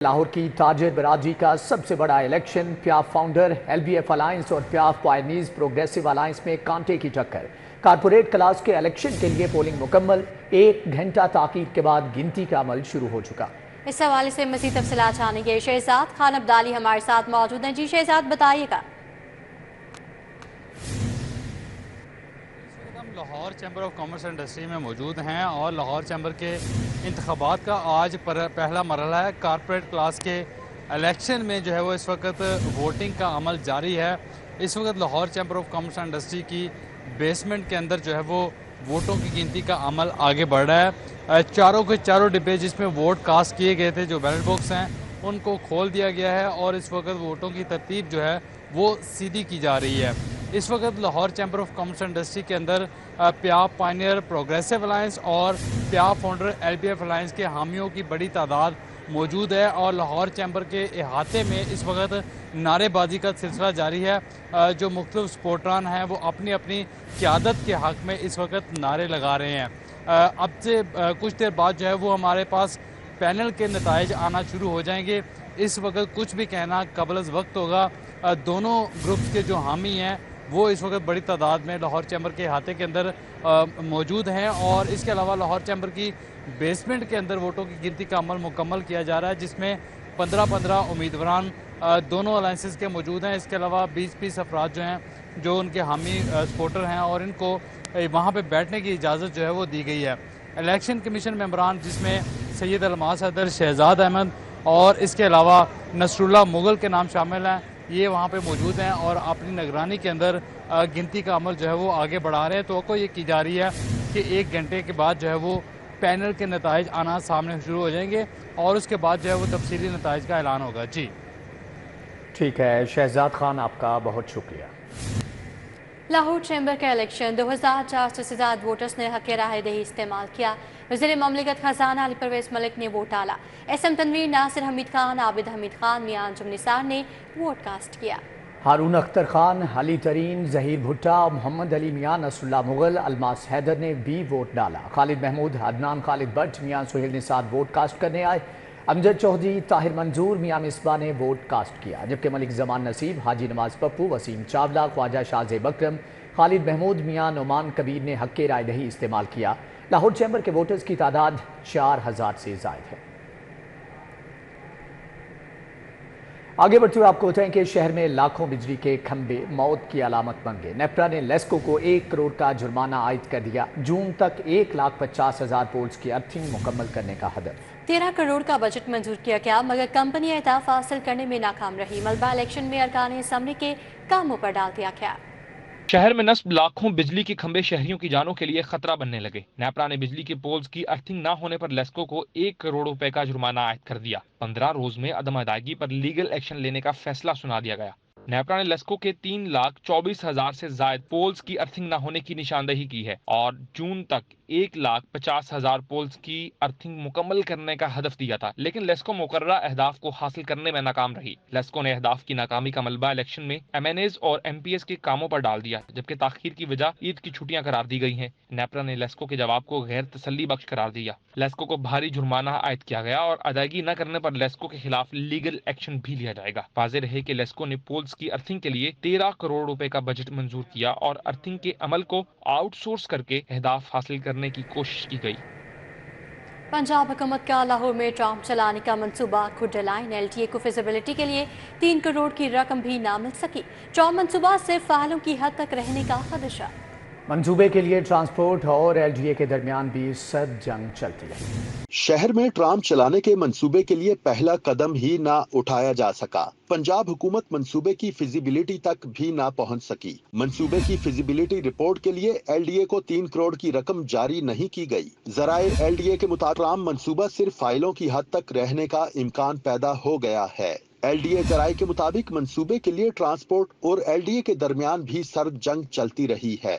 لاہور کی تاجر برادری کا سب سے بڑا الیکشن، پیاف فاؤنڈر LBF الائنس اور پیاف پائنیز پروگریسو الائنس میں کانٹے کی ٹکر۔ کارپوریٹ کلاس کے الیکشن کے لیے پولنگ مکمل، 1 گھنٹہ تاخیر کے بعد گنتی کا عمل شروع ہو چکا۔ اس حوالے سے مزید تفصیلات جانیں گے شہزاد خان عبدالی ہمارے ساتھ موجود ہیں۔ جی شہزاد بتائیے گا۔ Lahore chamber of commerce and industry میں موجود ہیں اور لاہور چیمبر کے انتخابات کا آج پہلا مرحلہ ہے۔ کارپوریٹ کلاس کے الیکشن میں جو ہے وہ اس وقت ووٹنگ کا عمل جاری ہے۔ اس وقت Lahore chamber of commerce and industry کی بیسمنٹ کے اندر جو ہے وہ ووٹوں کی گنتی کا عمل آگے بڑھ رہا ہے۔ چاروں کے چاروں ڈبے جس میں ووٹ کاسٹ کیے گئے تھے، جو بیلٹ باکس ہیں، ان کو کھول دیا گیا ہے اور اس وقت ووٹوں کی ترتیب جو ہے وہ سیدھی کی جا رہی ہے۔ اس وقت Lahore chamber of commerce and industry کے اندر پیاف پائنیئر پروگریسو الائنس اور پیاف فاؤنڈر LBF الائنس کے حامیوں کی بڑی تعداد موجود ہے اور لاہور چیمبر کے احاطے میں اس وقت نعرے بازی کا سلسلہ جاری ہے۔ جو مختلف سپورٹران ہیں وہ اپنی اپنی قیادت کے حق میں اس وقت نعرے لگا رہے ہیں۔ اب سے کچھ دیر بعد جو ہے وہ ہمارے پاس پینل کے نتائج آنا شروع ہو جائیں گے۔ اس وقت کچھ بھی کہنا قبل از وقت ہوگا۔ دونوں گروپس کے جو حامی ہیں وہ اس وقت بڑی تعداد میں لاہور چیمبر کے احاطے کے اندر موجود ہیں اور اس کے علاوہ لاہور چیمبر کی بیسمنٹ کے اندر ووٹوں کی گنتی کا عمل مکمل کیا جا رہا ہے، جس میں 15 امیدواران دونوں الائنسز کے موجود ہیں۔ اس کے علاوہ 20 افراد جو ہیں جو ان کے حامی سپورٹر ہیں اور ان کو وہاں پہ بیٹھنے کی اجازت جو ہے وہ دی گئی ہے۔ الیکشن کمیشن ممبران جس میں سید الماس حیدر، شہزاد احمد اور اس کے علاوہ نصر اللہ مغل کے نام شامل ہیں، یہ وہاں پہ موجود ہیں اور اپنی نگرانی کے اندر گنتی کا عمل جو ہے وہ آگے بڑھا رہے ہیں۔ توقع یہ کی جا رہی ہے کہ 1 گھنٹے کے بعد جو ہے وہ پینل کے نتائج آنا سامنے شروع ہو جائیں گے اور اس کے بعد جو ہے وہ تفصیلی نتائج کا اعلان ہوگا۔ جی ٹھیک ہے شہزاد خان، آپ کا بہت شکریہ۔ لاہور چیمبر کا الیکشن 2400 سے زیادہ ووٹرز نے حق رائے دہی استعمال کیا۔ وزیر مملکت خزانہ علی پرویز ملک نے ووٹ ڈالا۔ SM تنویر، ناصر حمید خان، عابد حمید خان، میاں انجم نثار نے ووٹ کاسٹ کیا۔ ہارون اختر خان، علی ترین، ظہیر بھٹا، محمد علی میاں، نصر اللہ مغل، الماس حیدر نے بھی ووٹ ڈالا۔ خالد محمود، عدنان خالد بٹ، میاں سہیل نثار ووٹ کاسٹ کرنے آئے۔ امجد چودھری، طاہر منظور، میاں مصباح نے ووٹ کاسٹ کیا، جبکہ ملک زمان نصیب، حاجی نواز پپو، وسیم چاولہ، خواجہ شاہ زیب اکرم، خالد محمود، میاں نعمان کبیر نے حق رائے دہی استعمال کیا۔ لاہور چیمبر کے ووٹرز کی تعداد 4000 سے زائد ہے۔ آگے بڑھتے ہوئے آپ کو بتائیں کہ شہر میں لاکھوں بجلی کے کھمبے موت کی علامت بن گئے۔ نیپرا نے لیسکو کو 1 کروڑ کا جرمانہ عائد کر دیا۔ جون تک 1,50,000 پولز کی ارتھنگ مکمل کرنے کا ہدف۔ 13 کروڑ کا بجٹ منظور کیا گیا مگر کمپنی اہداف حاصل کرنے میں ناکام رہی۔ ملبہ الیکشن میں ارکان اسمبلی کے کاموں پر ڈال دیا گیا۔ شہر میں نصب لاکھوں بجلی کے کھمبے شہریوں کی جانوں کے لیے خطرہ بننے لگے۔ نیپرا نے بجلی کے پولز کی ارتھنگ نہ ہونے پر لیسکو کو 1 کروڑ روپے کا جرمانہ عائد کر دیا۔ 15 روز میں عدم ادائیگی پر لیگل ایکشن لینے کا فیصلہ سنا دیا گیا۔ نیپرا نے لیسکو کے 3,24,000 سے زائد پولز کی ارتھنگ نہ ہونے کی نشاندہی کی ہے اور جون تک 1,50,000 پولز کی ارتھنگ مکمل کرنے کا ہدف دیا تھا، لیکن لیسکو مقررہ اہداف کو حاصل کرنے میں ناکام رہی۔ لیسکو نے اہداف کی ناکامی کا ملبہ الیکشن میں MNAs اور MPs کے کاموں پر ڈال دیا، جبکہ تاخیر کی وجہ عید کی چھٹیاں قرار دی گئی ہیں۔ نیپرا نے لیسکو کے جواب کو غیر تسلی بخش قرار دیا۔ لیسکو کو بھاری جرمانہ عائد کیا گیا اور ادائیگی نہ کرنے پر لیسکو کے خلاف لیگل ایکشن بھی لیا جائے گا۔ واضح رہے کہ لیسکو نے پولز کی ارتھنگ کے لیے 13 کروڑ روپے کا بجٹ منظور کیا اور ارتھنگ کے عمل کو آؤٹ سورس کر کے اہداف حاصل کرنے کی کوشش کی گئی۔ پنجاب حکومت کا لاہور میں ٹرام چلانے کا منصوبہ کھڈ لائن LTA کو فیزیبلٹی کے لیے 3 کروڑ کی رقم بھی نہ مل سکی۔ ٹرام منصوبہ صرف فعالوں کی حد تک رہنے کا خدشہ۔ منصوبے کے لیے ٹرانسپورٹ اور LTA کے درمیان بھی سرد جنگ چلتی ہے۔ شہر میں ٹرام چلانے کے منصوبے کے لیے پہلا قدم ہی نہ اٹھایا جا سکا۔ پنجاب حکومت منصوبے کی فیزیبلٹی تک بھی نہ پہنچ سکی۔ منصوبے کی فیزیبلٹی رپورٹ کے لیے LDA کو 3 کروڑ کی رقم جاری نہیں کی گئی۔ ذرائع LDA کے مطابق ٹرام منصوبہ صرف فائلوں کی حد تک رہنے کا امکان پیدا ہو گیا ہے۔ LDA ذرائع کے مطابق منصوبے کے لیے ٹرانسپورٹ اور LDA کے درمیان بھی سرد جنگ چلتی رہی ہے۔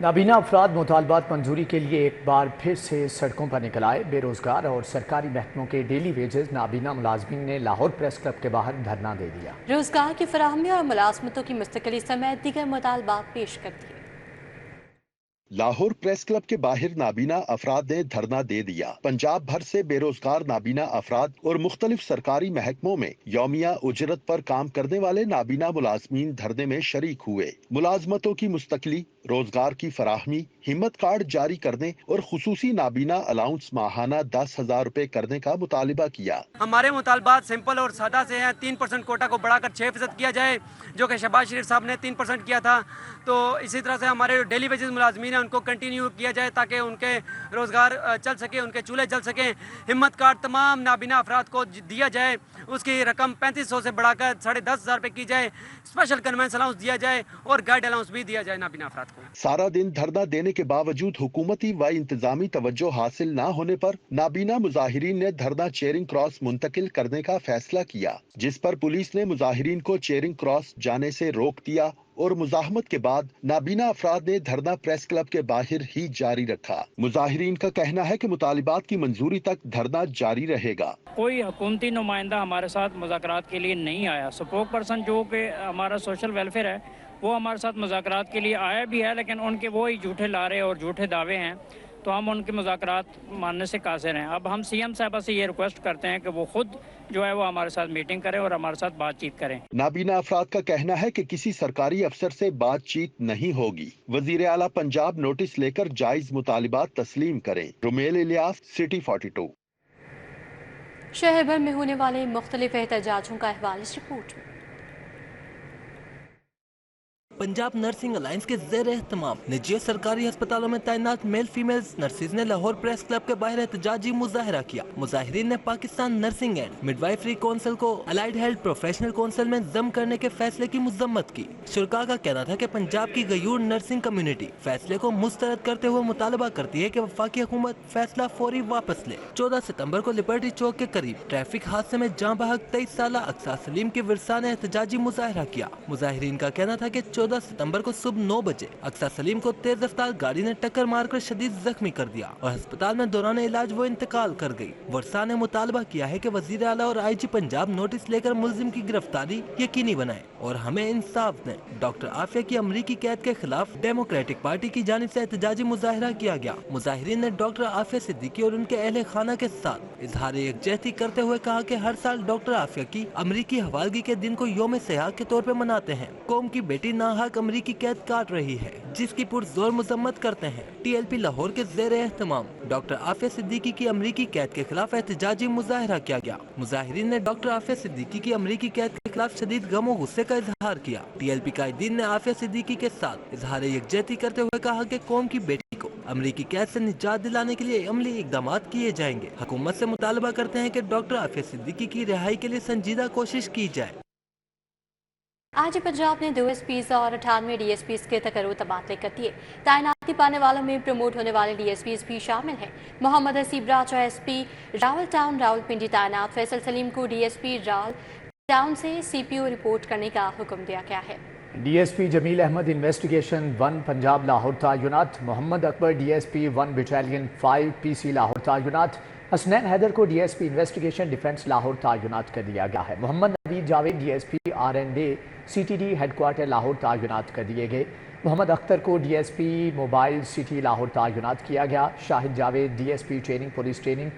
نابینا افراد مطالبات منظوری کے لیے ایک بار پھر سے سڑکوں پر نکل آئے۔ بے روزگار اور سرکاری محکموں کے ڈیلی ویجز نابینا ملازمین نے لاہور پریس کلب کے باہر دھرنا دے دیا۔ روزگار کی فراہمی اور ملازمتوں کی مستقلی سمیت دیگر مطالبات پیش کر دیے۔ لاہور پریس کلب کے باہر نابینا افراد نے دھرنا دے دیا۔ پنجاب بھر سے بے روزگار نابینا افراد اور مختلف سرکاری محکموں میں یومیہ اجرت پر کام کرنے والے نابینا ملازمین دھرنے میں شریک ہوئے۔ ملازمتوں کی مستقلی، روزگار کی فراہمی، ہمت کارڈ جاری کرنے اور خصوصی نابینا الاؤنس ماہانہ 10,000 روپے کرنے کا مطالبہ کیا۔ ہمارے مطالبات سمپل اور سادہ سے ہیں۔ 3% کوٹا کو بڑھا کر 6% کیا جائے، جو کہ شہباز شریف صاحب نے 3% کیا تھا۔ تو اسی طرح سے ہمارے ڈیلی ویجز ملازمین ہیں ان کو کنٹینیو کیا جائے تاکہ ان کے روزگار چل سکے، ان کے چولہے چل سکیں۔ ہمت کارڈ تمام نابینا افراد کو دیا جائے، اس کی رقم 3500 سے بڑھا کر 10,500 روپے کی جائے۔ اسپیشل کنوینس الاؤنس دیا جائے اور گائیڈ الاؤنس بھی دیا جائے نابینا افراد کو۔ سارا دن دھرنا دینے کے باوجود حکومتی و انتظامی توجہ حاصل نہ ہونے پر نابینا مظاہرین نے دھرنا چیرنگ کراس منتقل کرنے کا فیصلہ کیا، جس پر پولیس نے مظاہرین کو چیرنگ کراس جانے سے روک دیا اور مزاحمت کے بعد نابینا افراد نے دھرنا پریس کلب کے باہر ہی جاری رکھا۔ مظاہرین کا کہنا ہے کہ مطالبات کی منظوری تک دھرنا جاری رہے گا۔ کوئی حکومتی نمائندہ ہمارے ساتھ مذاکرات کے لیے نہیں آیا۔ سپوک پرسن جو کہ ہمارا سوشل ویلفیئر ہے وہ ہمارے ساتھ مذاکرات کے لیے آیا بھی ہے، لیکن ان کے وہی جھوٹے لارے اور جھوٹے دعوے ہیں، تو ہم ان کے مذاکرات ماننے سے قاصر ہیں۔ اب ہم سی ایم صاحبہ سے یہ ریکویسٹ کرتے ہیں کہ وہ خود جو ہے وہ ہمارے ساتھ میٹنگ کریں اور ہمارے ساتھ بات چیت کریں۔ نابینا افراد کا کہنا ہے کہ کسی سرکاری افسر سے بات چیت نہیں ہوگی۔ وزیر اعلیٰ پنجاب نوٹس لے کر جائز مطالبات تسلیم کریں۔ رومیل الیاس، سٹی 42۔ شہر بھر میں ہونے والے مختلف احتجاجوں کا احوال اس رپورٹ میں۔ پنجاب نرسنگ الائنس کے زیر اہتمام نجی اور سرکاری ہسپتالوں میں تعینات میل فیمیل نرسز نے لاہور پریس کلب کے باہر احتجاجی مظاہرہ کیا۔ مظاہرین نے Pakistan nursing and midwifery council کو الائیڈ ہیلتھ پروفیشنل کونسل میں ضم کرنے کے فیصلے کی مذمت کی۔ شرکاء کا کہنا تھا کہ پنجاب کی غیور نرسنگ کمیونٹی فیصلے کو مسترد کرتے ہوئے مطالبہ کرتی ہے کہ وفاقی حکومت فیصلہ فوری واپس لے۔ 14 ستمبر کو لبرٹی چوک کے قریب ٹریفک حادثے میں جاں بحق 23 سالہ اقصیٰ سلیم کے ورثاء نے احتجاجی مظاہرہ کیا۔ مظاہرین کا کہنا تھا کہ 14 ستمبر کو صبح 9 بجے اقصیٰ سلیم کو تیز رفتار گاڑی نے ٹکر مار کر شدید زخمی کر دیا اور ہسپتال میں دوران علاج وہ انتقال کر گئی۔ ورثاء نے مطالبہ کیا ہے کہ وزیر اعلیٰ اور IG پنجاب نوٹس لے کر ملزم کی گرفتاری یقینی بنائے اور ہمیں انصاف دیں۔ ڈاکٹر عافیہ کی امریکی قید کے خلاف ڈیموکریٹک پارٹی کی جانب سے احتجاجی مظاہرہ کیا گیا۔ مظاہرین نے ڈاکٹر عافیہ صدیقی اور ان کے اہل خانہ کے ساتھ اظہار یکجہتی کرتے ہوئے کہا کہ ہر سال ڈاکٹر عافیہ کی امریکی حوالگی کے دن کو یوم سیاح کے طور پر مناتے ہیں۔ قوم کی بیٹی ناحق امریکی قید کاٹ رہی ہے، جس کی پرزور مذمت کرتے ہیں۔ TLP لاہور کے زیر اہتمام ڈاکٹر عافیہ صدیقی کی امریکی قید کے خلاف احتجاجی مظاہرہ کیا گیا۔ مظاہرین نے ڈاکٹر عافیہ صدیقی کی امریکی قید کے خلاف شدید غم و غصے کا اظہار کیا۔ TLP قائدین نے عافیہ صدیقی کے ساتھ اظہار یکجہتی کرتے ہوئے کہا کہ قوم کی بیٹی کو امریکی قید سے نجات دلانے کے لیے عملی اقدامات کیے جائیں گے۔ حکومت سے مطالبہ کرتے ہیں کہ ڈاکٹر عافیہ صدیقی کی رہائی کے لیے سنجیدہ کوشش کی جائے۔ آج پنجاب نے 2 SPs اور 98 DSPs کے تقرر تبادلے کر دیے۔ تعیناتی پانے والوں میں پروموٹ ہونے والے DSPs بھی شامل ہیں۔ محمد حسیب راجہ SP راول ٹاؤن راولپنڈی تعینات، فیصل سلیم کو DSP راول ٹاؤن سے CPO رپورٹ کرنے کا حکم دیا گیا ہے۔ DSP جمیل احمد انویسٹیگیشن 1 پنجاب لاہور تعینات، محمد اکبر DSP 1 بٹالین 5 PC لاہور تعینات، حسنین حیدر کو DSP انویسٹیگیشن ڈیفنس لاہور تعینات کر دیا گیا ہے۔ Muhammad Naveed Javed DSP R&A CTD headquarter Lahore تعینات کر دیے گئے۔ محمد اختر کو DSP موبائل سٹی لاہور تعینات کیا گیا۔ Shahid Javed DSP training police training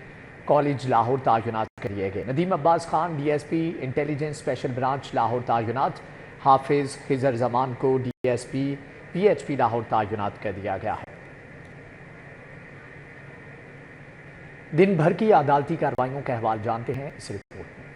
college Lahore تعینات کر دیے گئے۔ Nadeem Abbas Khan DSP intelligence special branch Lahore تعینات، حافظ خضر زمان کو DSP PHP لاہور تعینات کر دیا گیا ہے۔ دن بھر کی عدالتی کارروائیوں کا احوال جانتے ہیں اس رپورٹ میں۔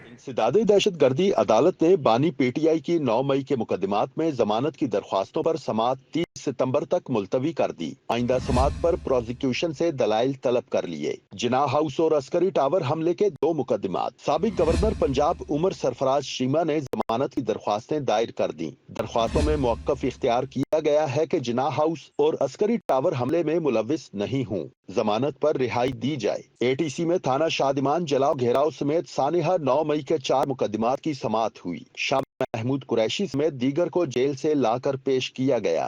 انسداد دہشت گردی عدالت نے بانی PTI کی 9 مئی کے مقدمات میں ضمانت کی درخواستوں پر سماعت 30 ستمبر تک ملتوی کر دی۔ آئندہ سماعت پر پروزیکیوشن سے دلائل طلب کر لیے۔ جناح ہاؤس اور عسکری ٹاور حملے کے 2 مقدمات۔ سابق گورنر پنجاب عمر سرفراز شیما نے ضمانت کی درخواستیں دائر کر دیں۔ درخواستوں میں موقف اختیار کیا گیا ہے کہ جناح ہاؤس اور عسکری ٹاور حملے میں ملوث نہیں ہوں، ضمانت پر رہائی دی جائے۔ ATC میں تھانہ شادمان جلاؤ گھیراؤ سمیت سانحہ 9 مئی کے 4 مقدمات کی سماعت ہوئی۔ شاہ محمود قریشی سمیت دیگر کو جیل سے لا کر پیش کیا گیا۔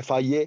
FIA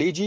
DG